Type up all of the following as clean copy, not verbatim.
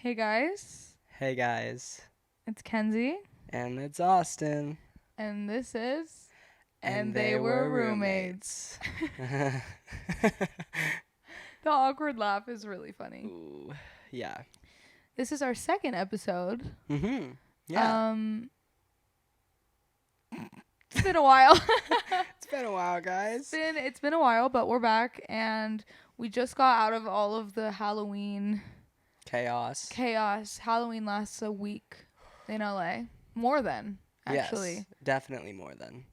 Hey guys, Hey guys, it's Kenzie, and it's Austin, and this is and And They they Were were Roommates. roommates. The awkward laugh is really funny. Ooh, yeah. This is our second episode. Yeah. Um, it's been a while. It's been a while, guys. It's been a while, but we're back, and we just got out of all of the Halloween Chaos. chaos. Halloween lasts a week in LA, more than Yes, actually. definitely more than.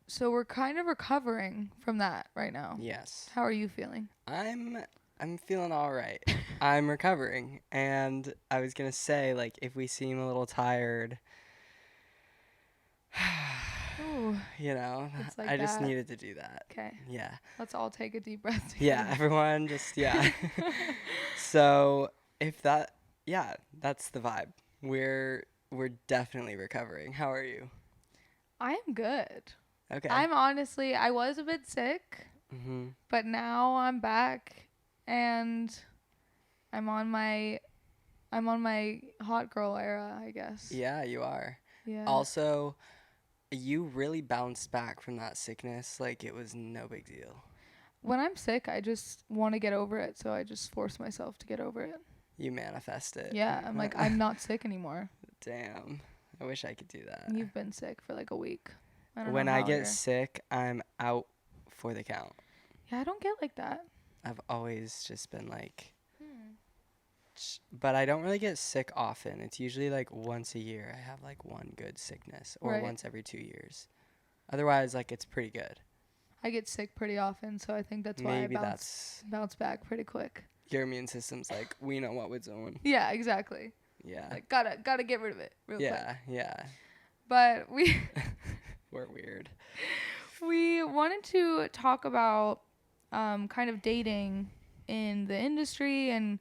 So we're kind of recovering from that right now. Yes. How are you feeling? I'm feeling all right. I'm recovering, and I was gonna say, like, if we seem a little tired, Ooh, you know, it's like I just that. needed to do that. Okay, Yeah. let's all take a deep breath Yeah, together. everyone just, yeah. So if that, yeah, that's the vibe. We're definitely recovering. How are you? I'm good. Okay. I was a bit sick, Mhm. but now I'm back and I'm on my I'm on my hot girl era, I guess. Yeah, you are. Yeah. Also, you really bounced back from that sickness like it was no big deal. When I'm sick, I just want to get over it, so I just force myself to get over it. You manifest it. Yeah, I'm like I'm not sick anymore. Damn. I wish I could do that. You've been sick for like a week. I don't know When I how get you're. sick, I'm out for the count. Yeah, I don't get like that. I've always just been like, Hmm. but I don't really get sick often. It's usually like once a year. I have like one good sickness, or Right. once every 2 years. Otherwise, like it's pretty good. I get sick pretty often, so I think that's why I Maybe bounce that's bounce back pretty quick. your immune system's like, we know what we're doing. Yeah, exactly. Yeah. Like gotta get rid of it real quick. Yeah, yeah. But we We're weird. we wanted to talk about kind of dating in the industry and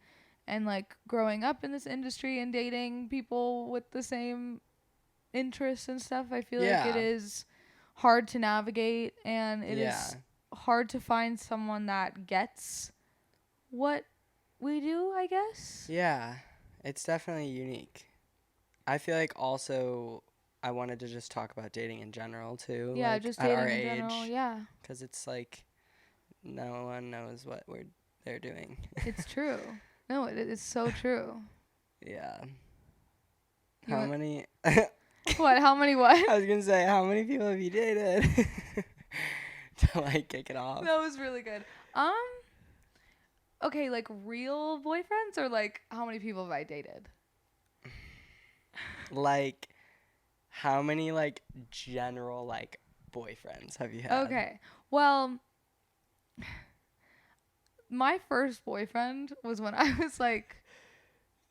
like growing up in this industry and dating people with the same interests and stuff. I feel like it Yeah. is hard to navigate and it Yeah. is hard to find someone that gets what we do, I guess. Yeah. It's definitely unique. I feel like also I wanted to just talk about dating in general too, Yeah, like just at our dating in general. age, Yeah, because it's like no one knows what they're doing. it's true. No, it is so true. Yeah. You How want many? what? How many what? I was gonna say, how many people have you dated? To like kick it off. That was really good. Um, okay, like real boyfriends or like how many people have I dated? Like, how many like general like boyfriends have you had? Okay. Well, my first boyfriend was when I was like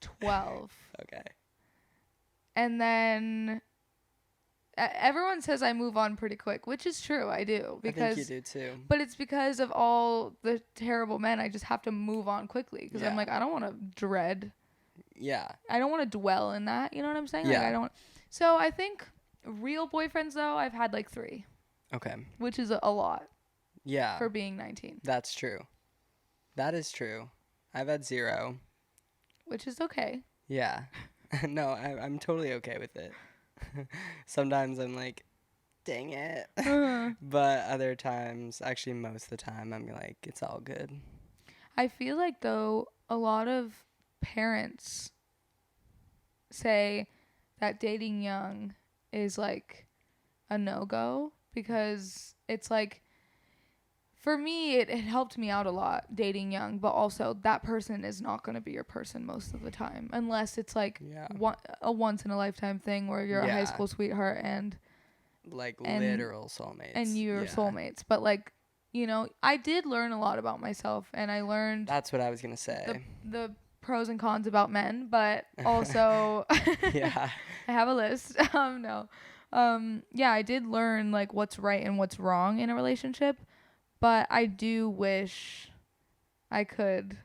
12. Okay. And then everyone says I move on pretty quick, which is true. I do I think you because do too. but it's because of all the terrible men. I just have to move on quickly because I'm Yeah. like I don't want to dread. Yeah. I don't want to dwell in that. You know what I'm saying? Like I Yeah. don't. So I think real boyfriends though I've had like 3, Okay. which is a lot Yeah. for being 19, That's true. That is true. I've had 0. which is okay. Yeah. No, I'm totally okay with it. Sometimes I'm like, dang it. But other times, actually most of the time, I'm like, it's all good. I feel like though a lot of parents say that dating young is like a no-go because it's like for me it helped me out a lot dating young, but also that person is not going to be your person most of the time unless it's like Yeah. a once in a lifetime thing where you're a high Yeah. school sweetheart Like and literal soulmates. and you're Yeah. soulmates. But like, you know, I did learn a lot about myself and I learned That's what I was gonna say. the pros and cons about men, but also Yeah. I have a list. No. Yeah, I did learn like what's right and what's wrong in a relationship, but I do wish I could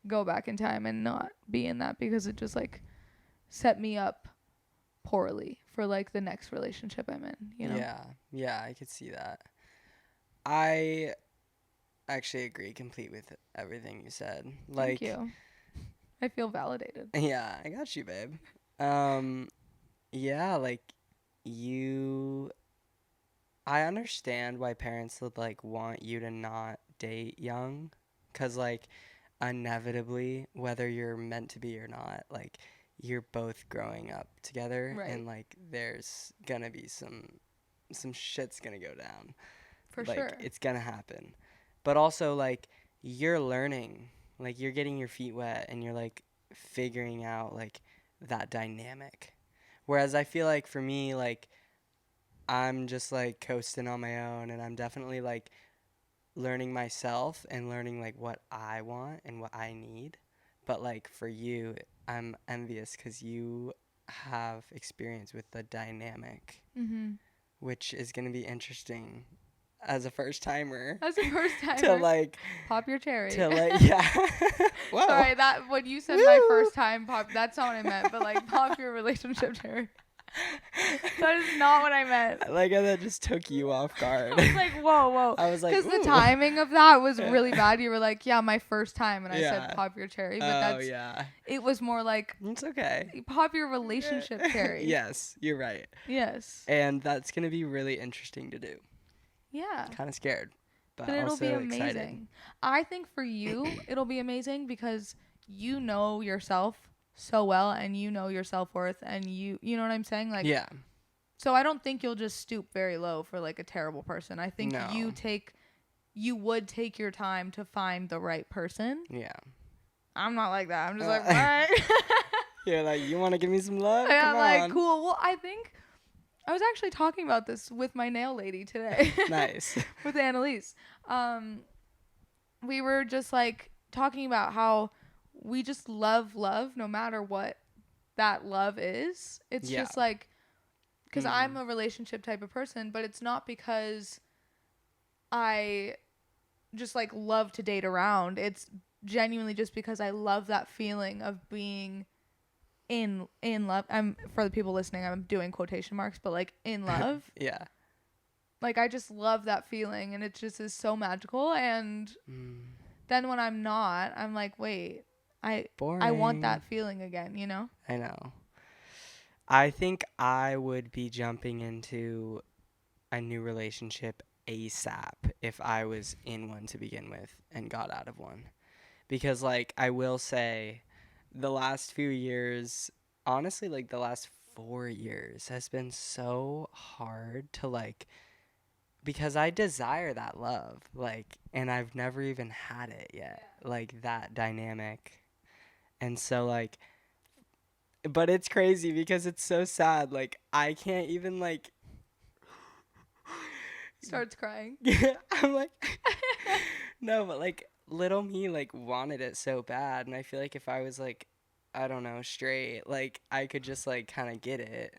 go back in time and not be in that because it just like set me up poorly for like the next relationship I'm in, you know? Yeah. Yeah, I could see that. I actually agree complete with everything you said. Thank Like, you. I feel validated. Yeah, I got you, babe. Yeah, like you I understand why parents would like want you to not date young, 'cause like inevitably, whether you're meant to be or not, like you're both growing up together, Right. and like there's gonna be some shit's gonna go down. For Like sure. it's gonna happen. But also like you're learning, like you're getting your feet wet and you're like figuring out like that dynamic. Whereas I feel like for me, like I'm just like coasting on my own, and I'm definitely like learning myself and learning like what I want and what I need. But like for you, I'm envious because you have experience with the dynamic, Mm-hmm. which is going to be interesting as a first timer As a first to timer, like pop your cherry. yeah. Whoa. Sorry, that when you said Woo. my first time pop, that's not what I meant. But like pop your relationship cherry. That is not what I meant. I like how that just took you off guard. I was like, whoa. I was like, Because the ooh. timing of that was really bad. You were like, yeah, my first time. And I Yeah. said, pop your cherry. But Oh, that's, yeah. it was more like, It's okay. pop your relationship cherry. Yes, you're right. Yes. And that's going to be really interesting to do. Yeah. Kind of scared, but it'll also be amazing. excited. I think for you, it'll be amazing because you know yourself so well and you know your self-worth and you know what I'm saying? Like, Yeah. so I don't think you'll just stoop very low for like a terrible person. I think No. you would take your time to find the right person. Yeah. I'm not like that. I'm just like, what? You're like, you want to give me some love? And Come I'm like, on. cool. Well, I think I was actually talking about this with my nail lady today. Nice. With Annalise. We were just like talking about how we just love no matter what that love is. It's just like, because I'm a relationship type of person, but it's not because I just like love to date around. It's genuinely just because I love that feeling of being in love. I'm, for the people listening, I'm doing quotation marks, but like in love. Yeah. Like I just love that feeling, and it just is so magical. And then when I'm not, I'm like, wait, I want that feeling again, you know? I know. I think I would be jumping into a new relationship ASAP if I was in one to begin with and got out of one. Because like I will say the last few years, honestly like the last 4 years has been so hard to like, because I desire that love, like, and I've never even had it yet, like that dynamic. And so like, but it's crazy because it's so sad, like I can't even like Starts crying. I'm like no, but like little me like wanted it so bad, and I feel like if I was like, I don't know, straight, like I could just like kind of get it.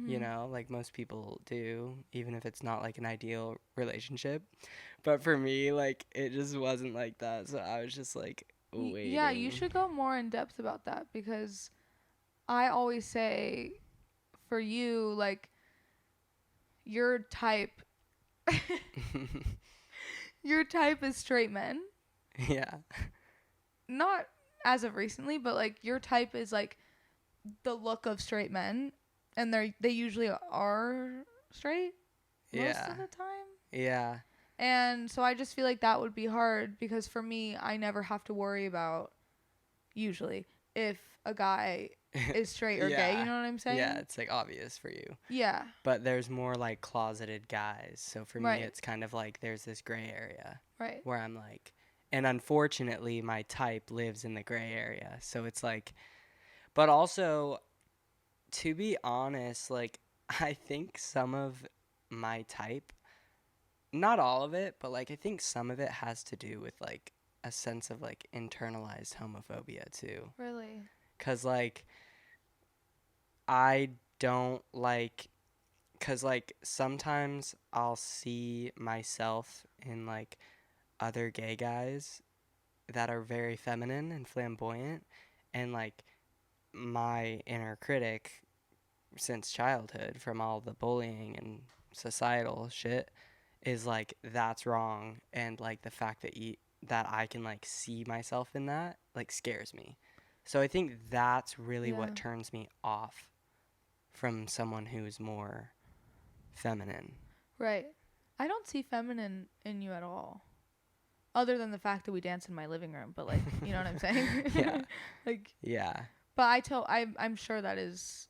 You know, like most people do, even if it's not like an ideal relationship. But for me, like it just wasn't like that. So I was just like waiting. Yeah, you should go more in depth about that, because I always say for you, like your type your type is straight men. Yeah. Not as of recently, but like your type is like the look of straight men, and they usually are straight most of the time. Yeah. And so I just feel like that would be hard, because for me, I never have to worry about, usually, if a guy is straight or gay, you know what I'm saying? Yeah, it's like obvious for you. Yeah. But there's more like closeted guys. So for me, it's kind of like there's this gray area. Right. Where I'm like, and unfortunately, my type lives in the gray area. So it's like, but also, to be honest, like, I think some of my type, not all of it, but like, I think some of it has to do with like a sense of like internalized homophobia too. Really? 'Cause like, I don't like, 'cause like sometimes I'll see myself in like other gay guys that are very feminine and flamboyant, and like my inner critic since childhood from all the bullying and societal shit is like, that's wrong, and like the fact that that I can like see myself in that like scares me. So I think that's really Yeah. what turns me off from someone who's more feminine. Right. I don't see feminine in you at all. Other than the fact that we dance in my living room, but like, you know what I'm saying? Yeah. Like, Yeah. but I'm sure that is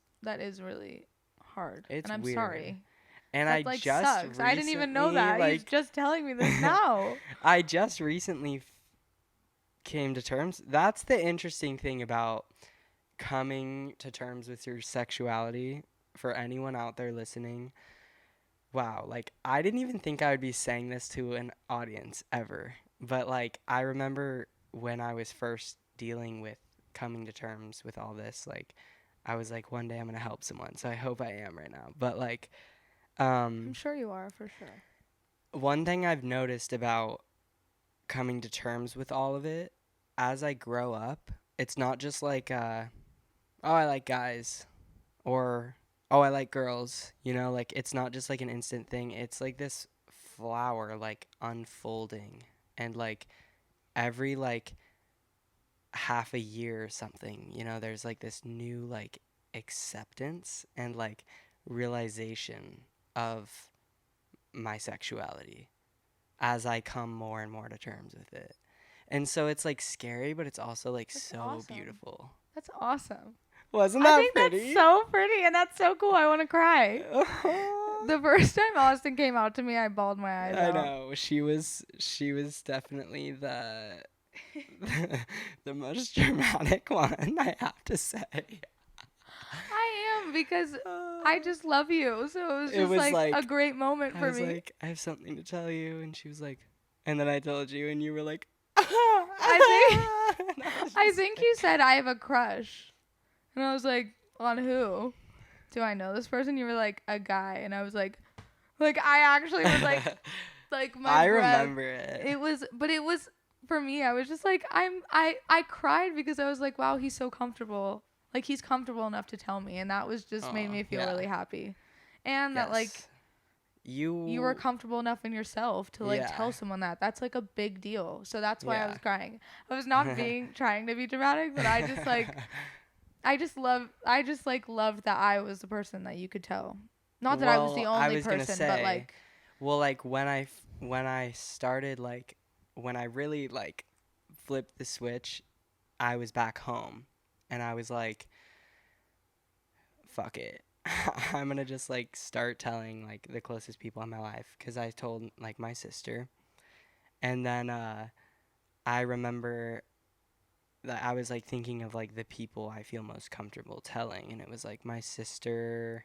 really hard. It's And I'm weird. sorry. And I That like just sucks. I didn't even know recently, that. He's like, just telling me this now. I just recently came to terms. That's the interesting thing about coming to terms with your sexuality for anyone out there listening. Wow, like I didn't even think I would be saying this to an audience ever. But like I remember when I was first dealing with coming to terms with all this, like I was like one day I'm going to help someone. So I hope I am right now. But like I'm sure you are, for sure. one thing I've noticed about coming to terms with all of it as I grow up, it's not just like oh, I like guys or oh, I like girls, you know, like it's not just like an instant thing. It's like this flower like unfolding and like every like half a year or something, you know, there's like this new like acceptance and like realization of my sexuality as I come more and more to terms with it. And so it's like scary, but it's also like That's so awesome. beautiful. That's awesome. Wasn't I that think pretty? that's so pretty and that's so cool. I want to cry. The first time Austin came out to me, I bawled my eyes I out. know. She was definitely the most dramatic one, I have to say. I am, because I just love you. So it was It just was like like- a great moment I for was me. like, I have something to tell you, and she was like, and then I told you, and you were like, I think you said I have a crush. And I was like, on who? Do I know this person? You were like, a guy. And I was like I actually was like my I breath. remember it. It was for me, I was just like, I cried because I was like, wow, he's so comfortable. Like he's comfortable enough to tell me, and that was just made me feel really happy. And that like Yes. you were comfortable enough in yourself to like Yeah. tell someone that. That's like a big deal. So that's why I Yeah. was crying. I was not trying to be dramatic, but I just like I just loved that I was the person that you could tell. Not that I was the Well, I only was gonna person, say, but like well, like when I started like when I really like flipped the switch, I was back home, and I was like, fuck it. I'm gonna just like start telling like the closest people in my life, because I told like my sister, and then I remember that I was like thinking of like the people I feel most comfortable telling, and it was like my sister,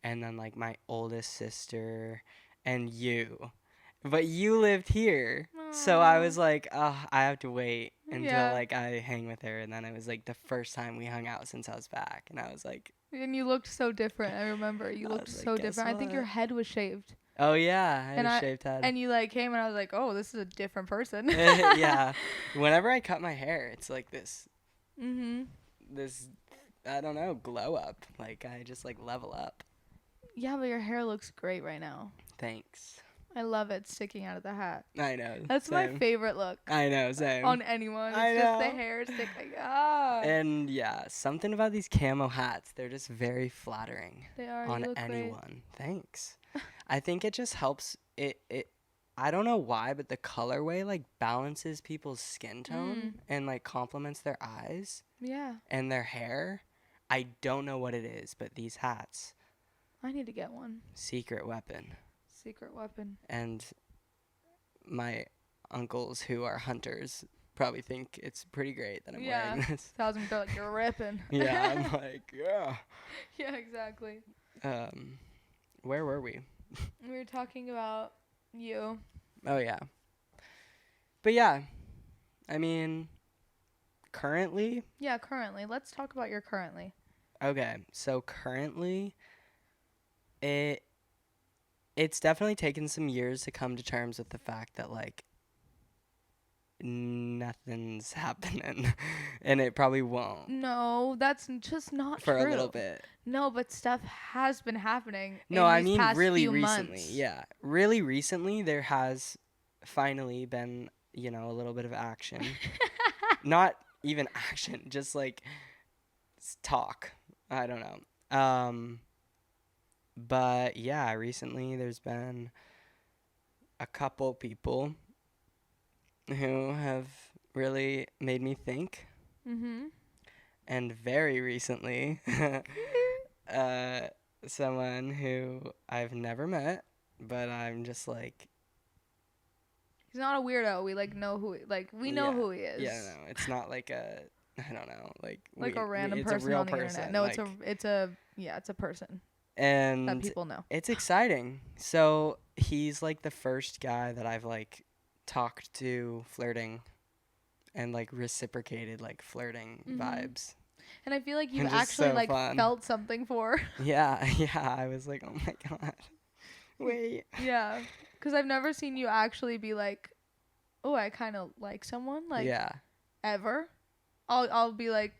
and then like my oldest sister, and you. But you lived here. So I was like, oh, I have to wait until like I hang with her. And then it was like the first time we hung out since I was back. And I was like, and you looked so different. I remember you I looked was like, so "Guess different. I think your what?" head was shaved. Oh yeah, I had And a shaved head. And you like came and I was like, "Oh, this is a different person." Yeah. Whenever I cut my hair, it's like this this I don't know, glow up. Like I just like level up. Yeah, but your hair looks great right now. Thanks. I love it sticking out of the hat. I know. That's same. my favorite look I know, same. on anyone. It's I just the know. hair stick like And yeah, something about these camo hats, they're just very flattering They are. on You look anyone. Thanks. I think it just helps it I don't know why, but the colorway like balances people's skin tone and like complements their eyes great. Yeah. and their hair. I don't know what it is, but these hats, I need to get one. secret weapon. Secret weapon. And my uncles who are hunters probably think it's pretty great that I'm wearing this. They're like, you're ripping. Yeah, I'm like, yeah. Yeah, exactly. Where were we? We were talking about you. Oh yeah. But yeah, I mean, currently. Yeah, currently. Let's talk about your currently. Okay, so currently, it's definitely taken some years to come to terms with the fact that like nothing's happening, and it probably won't No, that's just not for true. a little bit. No, but stuff has been happening. No, in I these mean past really few recently. months. Yeah, really recently there has finally been, you know, a little bit of action. Not even action, just like talk. I don't know. But yeah, recently there's been a couple people who have really made me think. Mhm. And very recently, uh, someone who I've never met, but I'm just like, He's not a weirdo. We like know who like we know yeah, who he is. yeah, no, it's not like a, I don't know, like Like a random it's a person real on the internet. person, No, like, it's a yeah, it's a person that and people know. it's exciting. So he's like the first guy that I've like talked to flirting and like reciprocated like flirting Mhm. vibes. And I feel like you've And just actually so like fun. felt something for. Yeah, yeah. I was like, oh my god, wait. Yeah. Cuz I've never seen you actually be like, "Oh, I kind of like someone." Like Yeah. ever. I'll be like,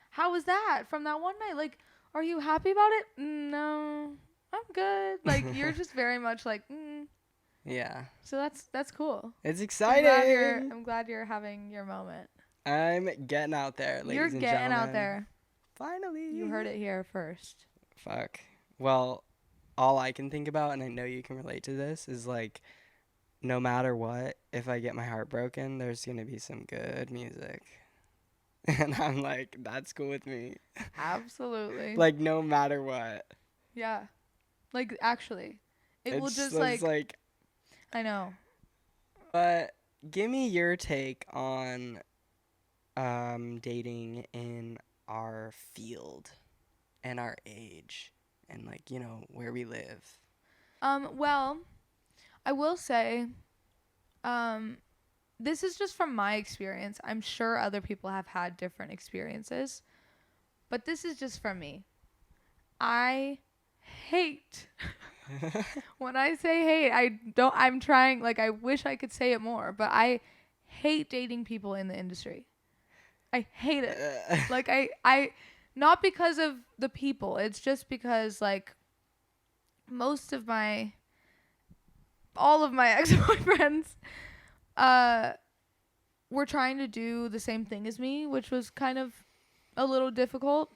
"How was that from that one night? Like, are you happy about it?" No. I'm good. Like you're just very much like, Yeah. So that's cool. It's I'm glad exciting. you're having your moment. I'm getting out there, You're ladies and getting out gentlemen. there. Finally. You heard it here first. Fuck. Well, all I can think about, and I know you can relate to this, is like, no matter what, if I get my heart broken, there's going to be some good music. And I'm like, that's cool with me. Absolutely. Like, no matter what. Yeah. Like actually. It will just it's like, I know. but give me your take on dating in our field and our age and like, you know, where we live. Well, I will say um this is just from my experience. I'm sure other people have had different experiences, but this is just from me. I hate when I say hate, I'm trying like I wish I could say it more, but I hate dating people in the industry. I hate it. Like I not because of the people. It's just because like most of my all of my ex-boyfriends uh were trying to do the same thing as me, which was kind of a little difficult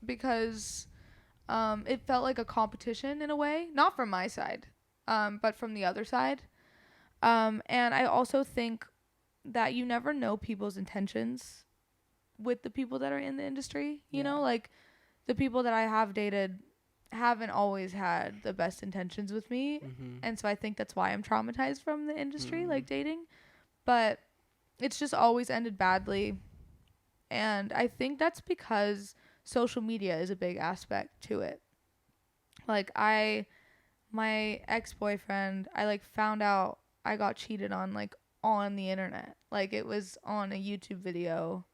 because it felt like a competition in a way, not from my side, but from the other side. And I also think that you never know people's intentions with the people that are in the industry. You know, like the people that I have dated haven't always had the best intentions with me. Mm-hmm. And so I think that's why I'm traumatized from the industry, like dating. But it's just always ended badly. And I think that's because social media is a big aspect to it. Like my ex-boyfriend, I like found out I got cheated on like on the internet. Like it was on a YouTube video.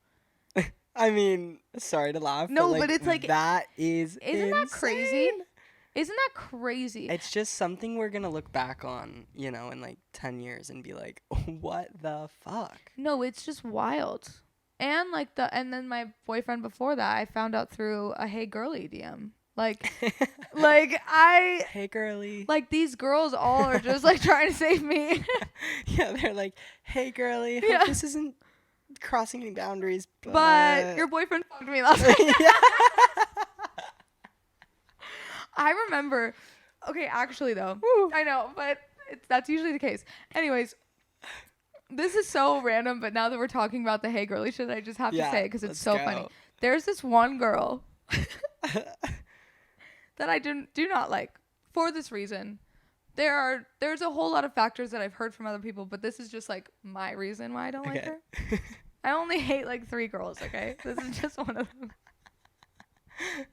I mean, sorry to laugh, No, but but it's like that is isn't that crazy? Isn't that crazy? It's just something we're gonna look back on, you know, in like 10 years and be like, what the fuck? No, it's just wild. And like and then my boyfriend before that, I found out through a Hey Girly DM. Like Hey girly. Like these girls all are just like trying to save me. Yeah, they're like, hey girly, Yeah. hope this isn't crossing any boundaries, But your boyfriend fucked me last night. I remember. Okay, actually though, I know, but that's usually the case. Anyways, this is so random, but now that we're talking about the Hey Girly shit, I just have to say it because it's so funny. There's this one girl that I do not like for this reason. There's a whole lot of factors that I've heard from other people, but this is just like my reason why I don't like her. I only hate like 3 girls, okay? This is just one of them. Can't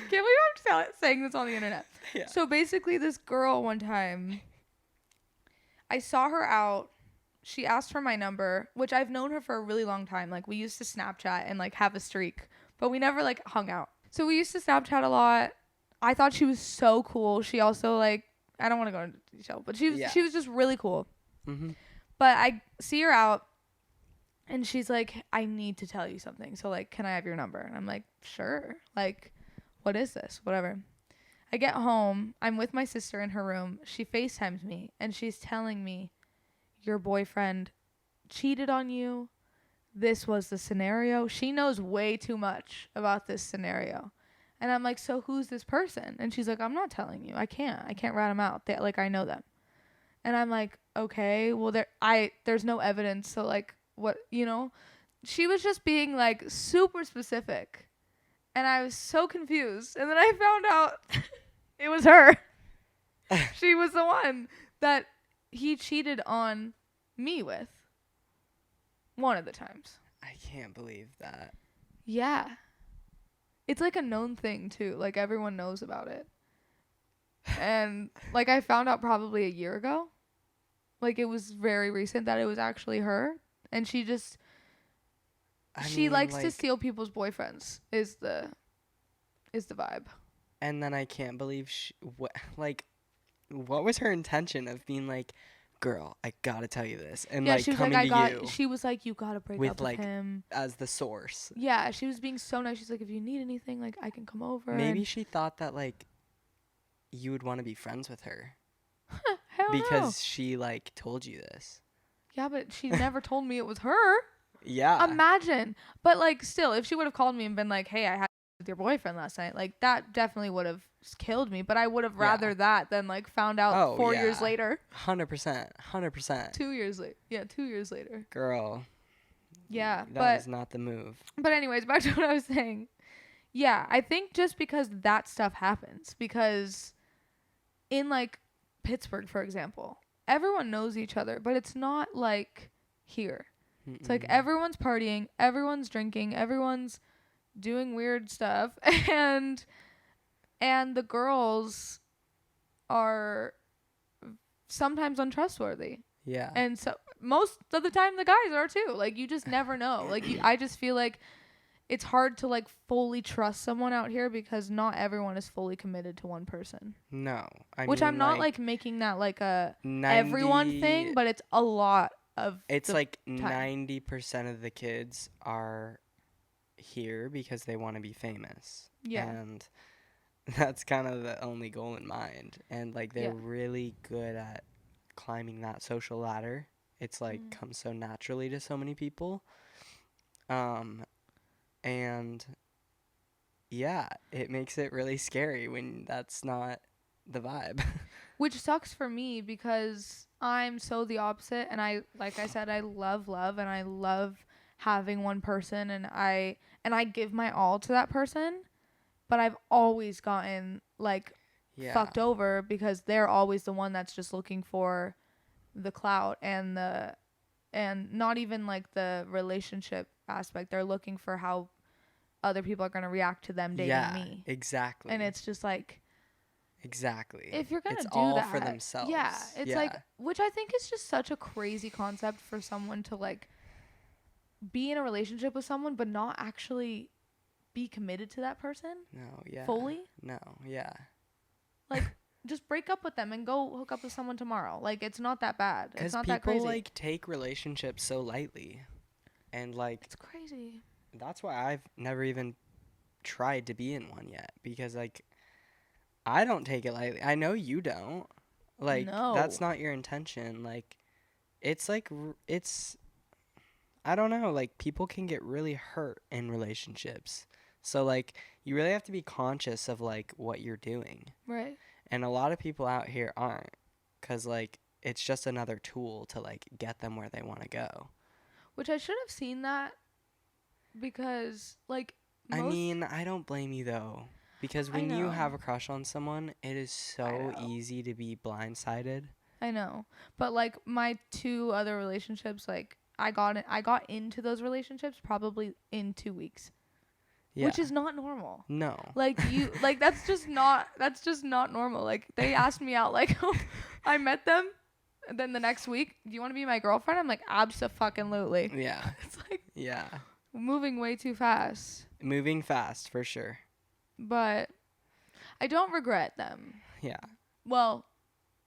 believe I'm saying this on the internet. Yeah. So basically this girl one time, I saw her out. She asked for my number, which I've known her for a really long time. Like we used to Snapchat and like have a streak, but we never like hung out. So we used to Snapchat a lot. I thought she was so cool. She also like, I don't want to go into detail, but she was just really cool. Mm-hmm. But I see her out and she's like, I need to tell you something. So like, can I have your number? And I'm like, sure. Like, what is this? Whatever. I get home. I'm with my sister in her room. She FaceTimes me and she's telling me your boyfriend cheated on you. this was the scenario. She knows way too much about this scenario. And I'm like, so who's this person? And she's like, I'm not telling you. I can't rat them out. Like, I know them. And I'm like, okay, well, there's no evidence. So, like, what, she was just being, like, super specific. And I was so confused. And then I found out it was her. She was the one that he cheated on me with. One of the times. I can't believe that. Yeah. It's like a known thing too. Like everyone knows about it. And like I found out probably a year ago. Like it was very recent that it was actually her. And she likes to steal people's boyfriends is the vibe. And then I can't believe what was her intention of being like, girl, I gotta tell you this, and like coming to you. She was like, you gotta break up with him as the source. Yeah, she was being so nice. She's like, if you need anything, like I can come over. Maybe she thought that like you would want to be friends with her. Hell because no. she like told you this. Yeah, but she never told me it was her. Yeah. Imagine. But like still, if she would have called me and been like, hey, I had with your boyfriend last night, like that definitely would have killed me. But I would have rather that than like found out 4 years later. 100%. 2 years later. Yeah, 2 years later. Girl. Yeah, that was not the move. But anyways, back to what I was saying. Yeah, I think just because that stuff happens, because in like Pittsburgh, for example, everyone knows each other, but it's not like here. Mm-mm. It's like everyone's partying, everyone's drinking, everyone's doing weird stuff, and the girls are sometimes untrustworthy. Yeah. And so most of the time the guys are too. Like you just never know. Like I just feel like it's hard to like fully trust someone out here because not everyone is fully committed to one person. No. Which I'm not like making that like a everyone thing, but it's a lot of it's like 90% of the kids are here because they want to be famous. Yeah. And that's kind of the only goal in mind. And like they're really good at climbing that social ladder. It's like comes so naturally to so many people. And yeah, it makes it really scary when that's not the vibe. Which sucks for me because I'm so the opposite, and I like I said, I love and I love having one person, and I give my all to that person, but I've always gotten like fucked over because they're always the one that's just looking for the clout and not even like the relationship aspect. They're looking for how other people are going to react to them dating me. Exactly. And it's just like exactly. If you're going to do all that for themselves. Yeah, it's like, which I think is just such a crazy concept for someone to like be in a relationship with someone but not actually be committed to that person. No, yeah. Fully? No, yeah. Like just break up with them and go hook up with someone tomorrow. Like it's not that bad. It's not that crazy. Because people like take relationships so lightly. And like it's crazy. That's why I've never even tried to be in one yet, because like I don't take it lightly. I know you don't. Like that's not your intention. Like it's like it's I don't know, like people can get really hurt in relationships. So like you really have to be conscious of like what you're doing. Right. And a lot of people out here aren't, cuz like it's just another tool to like get them where they want to go. Which I should have seen that. Because, like, I mean, I don't blame you, though. Because when you have a crush on someone, it is so easy to be blindsided. I know. But, like, my 2 other relationships, like, I got into those relationships probably in 2 weeks. Yeah. Which is not normal. No. Like, that's just not normal. Like, they asked me out, like, I met them. And then the next week, do you want to be my girlfriend? I'm like, abso-fucking-lutely. Yeah. It's like. Yeah. Moving way too fast. Moving fast, for sure. But I don't regret them. Yeah. Well,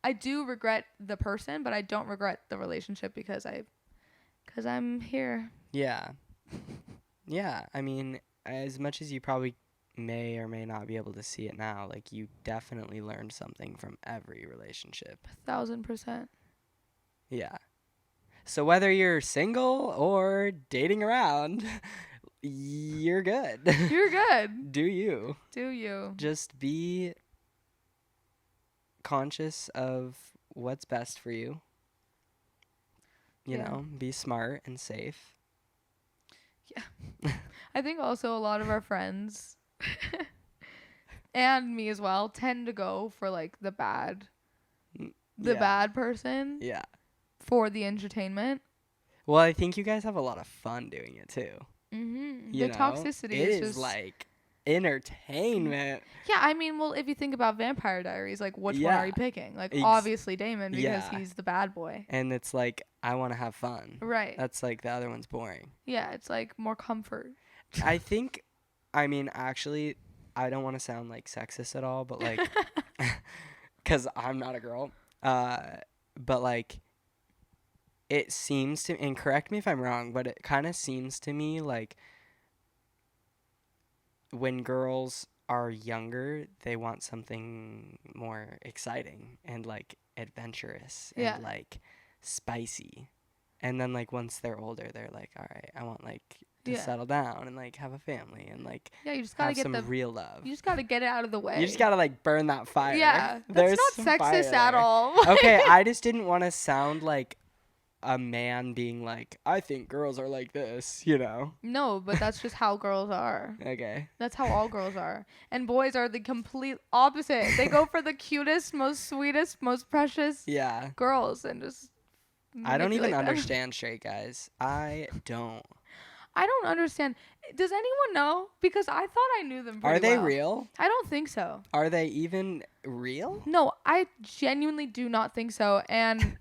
I do regret the person, but I don't regret the relationship because I'm here. Yeah. Yeah. I mean, as much as you probably may or may not be able to see it now, like you definitely learned something from every relationship. 1,000%. Yeah. So whether you're single or dating around, you're good. You're good. Do you. Do you? Just be conscious of what's best for you. You Yeah. know, be smart and safe. I think also a lot of our friends and me as well tend to go for like the bad Yeah. bad person Yeah. for the entertainment. Well, I think you guys have a lot of fun doing it too. Mm-hmm. You The know? toxicity It is is just like entertainment. yeah. I mean, well, if you think about Vampire Diaries, like which one are you picking? Like obviously Damon because he's the bad boy. And it's like I want to have fun. Right. That's like the other one's boring. Yeah, it's like more comfort. I think, I mean, actually, I don't want to sound like sexist at all, but like, because I'm not a girl. But like, it seems to, and correct me if I'm wrong, but it kind of seems to me like when girls are younger, they want something more exciting and like adventurous Yeah. and like spicy. And then like once they're older, they're like, all right, I want like to settle down and like have a family and like yeah, you just gotta have get some the real love. you just gotta get it out of the way. You just gotta like burn that fire. Yeah, There's that's some not fire sexist at there. all. Okay, I just didn't want to sound like a man being like, I think girls are like this, you know? No, but that's just how girls are. Okay. That's how all girls are. And boys are the complete opposite. They go for the cutest, most sweetest, most precious Yeah. girls and just I don't even manipulate them. understand straight guys. I don't. I don't understand. Does anyone know? Because I thought I knew them pretty Are they well. real? I don't think so. Are they even real? No, I genuinely do not think so. And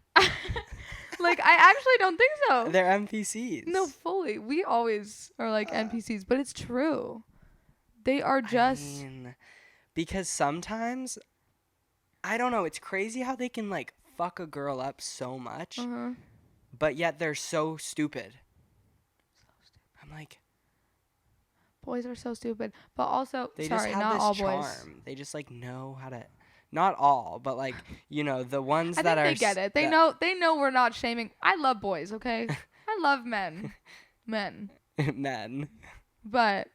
like, I actually don't think so. They're NPCs. No, fully. We always are like NPCs, but it's true. They are just. I mean, because sometimes, I don't know, it's crazy how they can like fuck a girl up so much, but yet they're so stupid. I'm like, boys are so stupid, but also they sorry, just have not this all charm. boys. They just like know how to. Not all, but like you know the ones I that think are. they get it. They know. They know we're not shaming. I love boys. Okay, I love men, men. But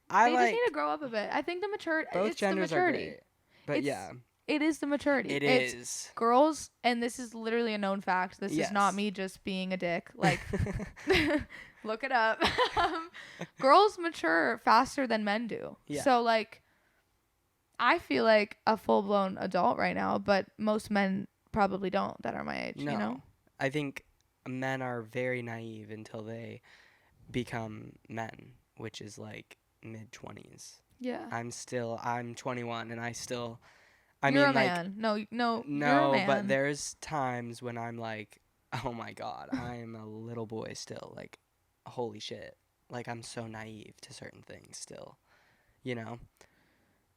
I they like just need to grow up a bit. I think the maturity. both It's genders the are maturity. great, but yeah, it is the maturity. it's It's girls, and this is literally a known fact. This is not me just being a dick. Like, look it up. Girls mature faster than men do. Yeah. So like, I feel like a full blown adult right now, but most men probably don't that are my age. No, you know. I think men are very naive until they become men, which is like mid-20s. Yeah. I'm 21 and I still You're mean a like man. No, you're a no, man. but there's times when I'm like, oh my god, I am a little boy still. Like, holy shit. Like I'm so naive to certain things still. You know?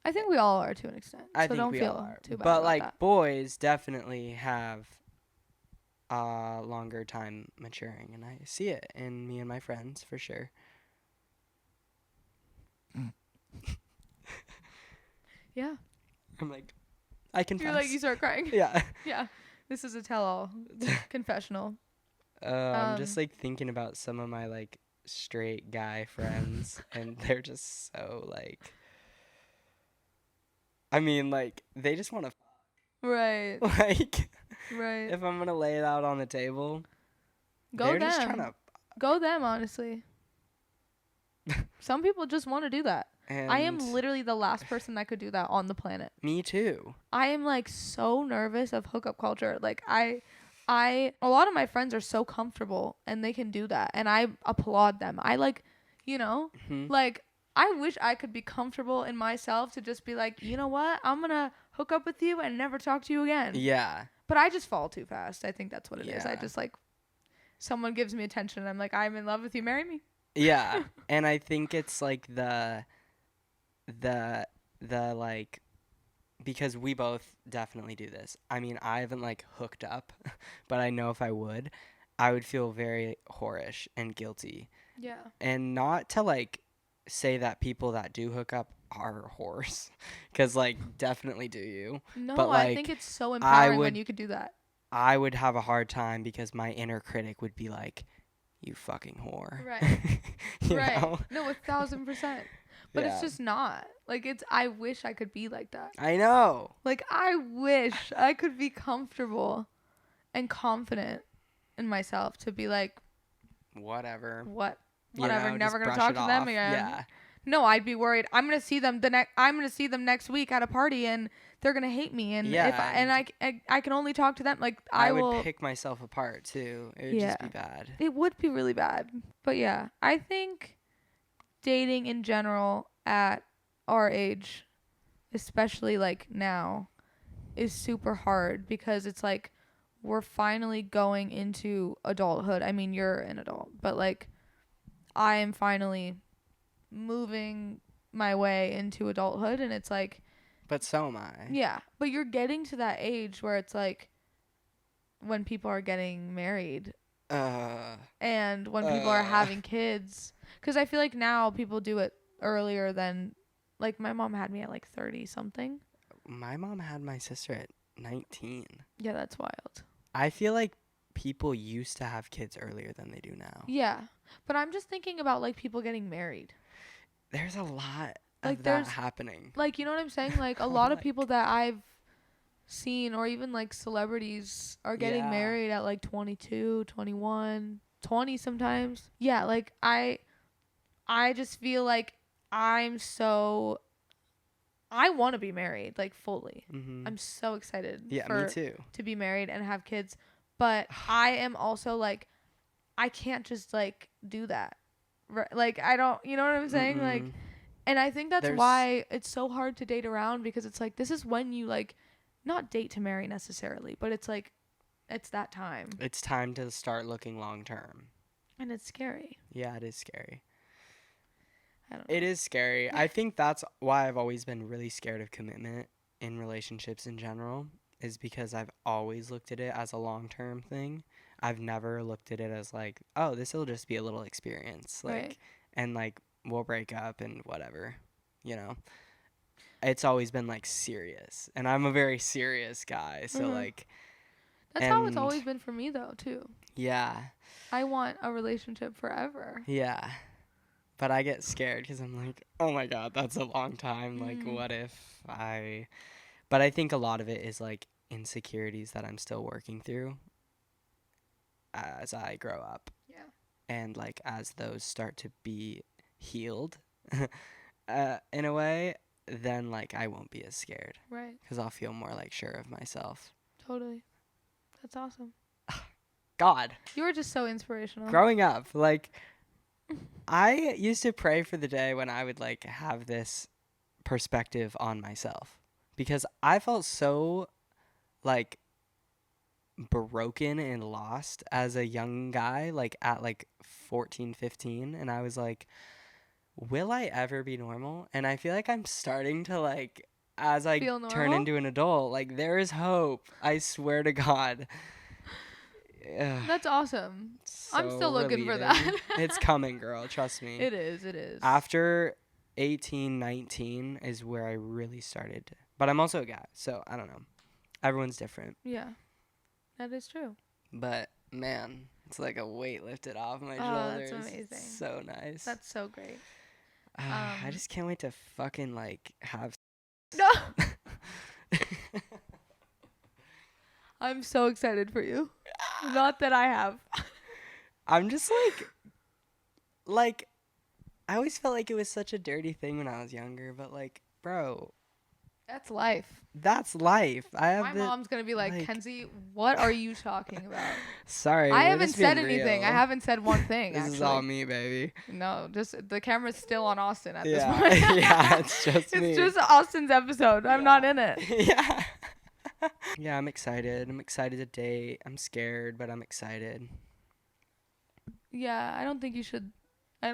I think we all are to an extent. I so think don't we feel all are. too bad But about like that. boys definitely have a longer time maturing, and I see it in me and my friends for sure. Yeah. I'm like, I confess. You're like, you start crying. Yeah. Yeah. This is a tell-all confessional. I'm just like thinking about some of my like straight guy friends, and they're just so like. I mean, like they just want to. Right. Like. Right. If I'm gonna lay it out on the table, Go they're them. just trying to. Go them, honestly. Some people just want to do that. I am literally the last person that could do that on the planet. Me too. I am like so nervous of hookup culture. Like a lot of my friends are so comfortable and they can do that, and I applaud them. I like, you know, like I wish I could be comfortable in myself to just be like, you know what, I'm gonna hook up with you and never talk to you again. Yeah. But I just fall too fast. I think that's what it is. I just like, someone gives me attention and I'm like, I'm in love with you, marry me. Yeah. And I think it's like the like, because we both definitely do this. I mean, I haven't like hooked up, but I know if I would feel very whorish and guilty. Yeah. And not to like say that people that do hook up are whores, because like definitely do you. No, but, I like, think it's so empowering would- when you could do that. I would have a hard time because my inner critic would be like, you fucking whore. Right. You Right. know? No, 1,000%. But it's Yeah. just not. Like, I wish I could be like that. I know. Like, I wish I could be comfortable and confident in myself to be like, Whatever. whatever, You know, never just gonna brush talk it to them off. again. Yeah. No, I'd be worried. I'm gonna see them next week at a party, and they're gonna hate me. And Yeah, if I can only talk to them, like I will. would pick myself apart too. It would Yeah. just be bad. It would be really bad. But yeah, I think dating in general at our age, especially like now, is super hard because it's like we're finally going into adulthood. I mean, you're an adult, but like I am finally moving my way into adulthood, and it's like, But so am I. yeah, but you're getting to that age where it's like when people are getting married and when people are having kids, because I feel like now people do it earlier than, like, my mom had me at like 30 something. My mom had my sister at 19. Yeah, that's wild. I feel like people used to have kids earlier than they do now. Yeah, but I'm just thinking about like people getting married. There's a lot Like, of that there's- happening. Like, you know what I'm saying? Like, a lot of people that I've seen, or even like celebrities, are getting Yeah. married at like 22, 21, 20 sometimes. Yeah, like I just feel like I want to be married, like, fully. Mm-hmm. I'm so excited Yeah, me too. to be married and have kids, but I am also like, I can't just like do that. Right? Like, I don't, you know what I'm saying? Mm-mm. Like, and I think that's There's- why it's so hard to date around, because it's like, this is when you like, not date to marry necessarily, but it's like, it's that time. It's time to start looking long term. And it's scary. Yeah, it is scary. I don't know. It is scary. I think that's why I've always been really scared of commitment in relationships in general, is because I've always looked at it as a long-term thing. I've never looked at it as like, oh, this will just be a little experience. Like, Right. and like we'll break up and whatever, you know. It's always been like serious, and I'm a very serious guy, so Mhm. like, That's how it's and- always been for me, though, too. yeah. I want a relationship forever. Yeah. But I get scared because I'm like, oh my God, that's a long time. Like, Mhm. what if I. But I think a lot of it is like insecurities that I'm still working through as I grow up. Yeah. And like as those start to be healed in a way, then like I won't be as scared Right. because I'll feel more like sure of myself. Totally. That's awesome. God. You were just so inspirational. Growing up, like, I used to pray for the day when I would like have this perspective on myself, because I felt so like broken and lost as a young guy, like at like 14, 15, and I was like, will I ever be normal? And I feel like I'm starting to like, as I Feel turn normal? into an adult, like there is hope. I swear to God. Ugh. That's awesome. I'm So still looking for relieving. that. It's coming, girl. Trust me. It is. It is. After 18, 19 is where I really started. But I'm also a guy, so I don't know. Everyone's different. Yeah. That is true. But, man, it's like a weight lifted off my Oh, that's shoulders. amazing. It's so nice. That's so great. I just can't wait to fucking, like, have... No. I'm so excited for you. Not that I have. I'm just like, I always felt like it was such a dirty thing when I was younger, but, like, bro, That's life. that's life. I have My the... mom's going to be like, like- Kenzie, what are you talking about? Sorry, I we're haven't just being said anything. I real. haven't said one thing, This actually. is all me, baby. No, just the camera's still on Austin at Yeah. this point. Yeah, it's just me. It's just Austin's episode. I'm not in it. Yeah. Yeah, I'm excited. I'm excited to date. I'm scared, but I'm excited. Yeah, I don't think you should. I'm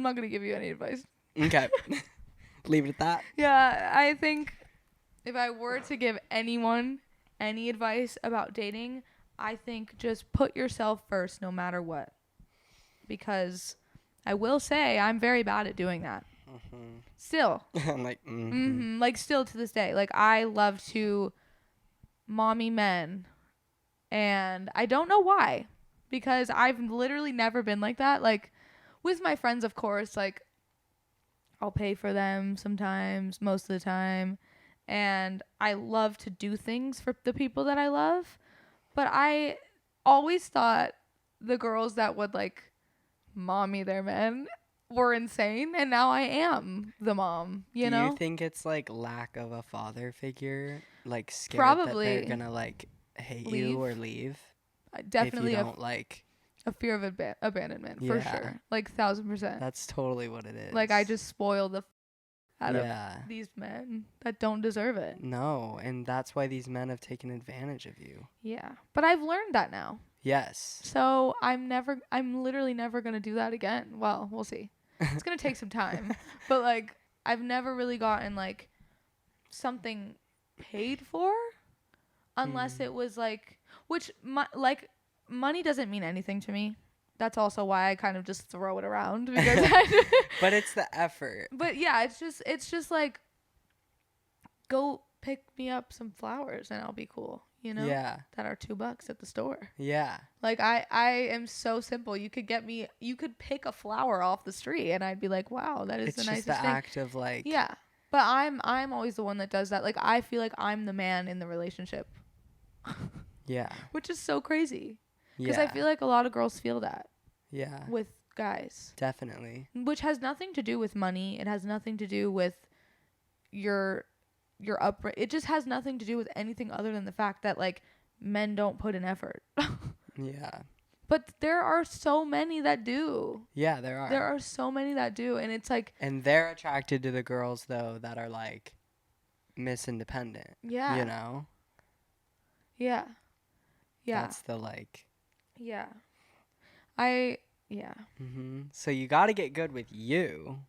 not going to give you any advice. Okay. Leave it at that. Yeah, I think if I were to give anyone any advice about dating, I think just put yourself first no matter what. Because I will say I'm very bad at doing that. Still. I'm like, Like, still to this day. Like, I love to mommy men And I don't know why, because I've literally never been like that. Like, with my friends, of course, like, I'll pay for them sometimes, most of the time. And I love to do things for the people that I love. But I always thought the girls that would, like, mommy their men were insane. And now I am the mom, you Do know? you think it's like lack of a father figure? Like scared that Probably. they're gonna like hate you or leave? Definitely if you don't like. a fear of abandonment, for Yeah. sure. Like, 1,000%. That's totally what it is. Like, I just spoil the out Yeah. of these men that don't deserve it. No, and that's why these men have taken advantage of you. Yeah. But I've learned that now. Yes. So I'm literally never going to do that again. Well, we'll see. It's going to take some time. But, like, I've never really gotten, like, something paid for unless it was, like, which, like, money doesn't mean anything to me. That's also why I kind of just throw it around, because But it's the effort. But yeah, it's just like, go pick me up some flowers and I'll be cool, you know? Yeah. That are $2 at the store. Yeah. Like, I am so simple. You could pick a flower off the street and I'd be like, wow, that is the nicest thing. It's just the act of, like. Yeah. But I'm always the one that does that. Like, I feel like I'm the man in the relationship. Yeah. Which is so crazy. Because Yeah. I feel like a lot of girls feel that. Yeah. With guys. Definitely. Which has nothing to do with money. It has nothing to do with your it just has nothing to do with anything other than the fact that, like, men don't put in effort. Yeah. But there are so many that do. Yeah, there are. There are so many that do, and it's like, and they're attracted to the girls though that are like Miss Independent. yeah. You know? Yeah. Yeah. That's the like. Yeah. Yeah. So you got to get good with you.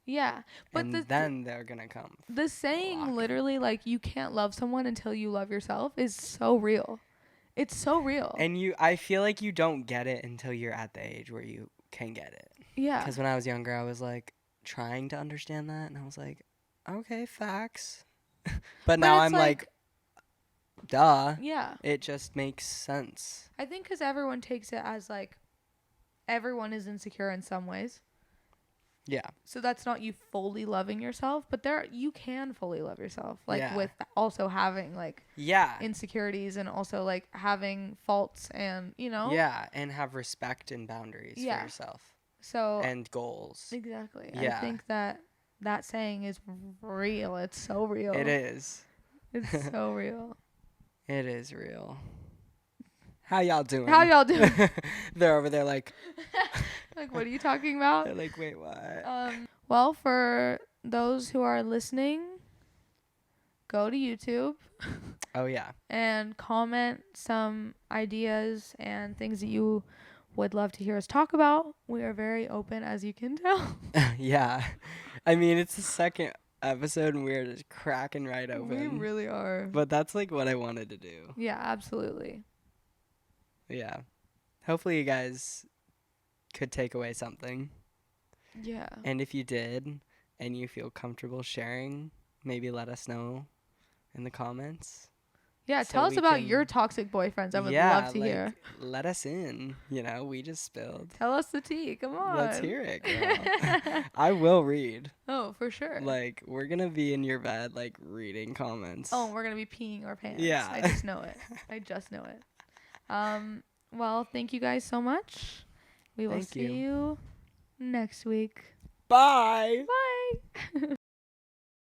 Yeah. But and then they're going to come. The saying literally, like, you can't love someone until you love yourself is so real. It's so real. And I feel like you don't get it until you're at the age where you can get it. Yeah. Because when I was younger, I was like trying to understand that. And I was like, okay, facts. but now I'm like, duh. Yeah. It just makes sense. I think because everyone takes it as, like, everyone is insecure in some ways. Yeah. So that's not you fully loving yourself, but you can fully love yourself, like, with also having, like, insecurities and also, like, having faults and, you know. Yeah, and have respect and boundaries for yourself. So and goals. Exactly. Yeah. I think that saying is real. It's so real. It is. It's so real. It is real. How y'all doing? They're over there like like, what are you talking about? They're like, wait, what? Well, for those who are listening, go to YouTube. Oh yeah. And comment some ideas and things that you would love to hear us talk about. We are very open, as you can tell. Yeah. I mean, it's the second episode and we're just cracking right open. We really are. But that's like what I wanted to do. Yeah, absolutely. Yeah. Hopefully you guys could take away something. Yeah. And if you did and you feel comfortable sharing, maybe let us know in the comments. Yeah, tell us about your toxic boyfriends. I would love to hear. Let us in. You know, we just spilled. Tell us the tea. Come on. Let's hear it, girl. I will read. Oh, for sure. Like, we're going to be in your bed, like, reading comments. Oh, we're going to be peeing our pants. Yeah. I just know it. I just know it. Well, thank you guys so much. We will see you next week. Bye. Bye.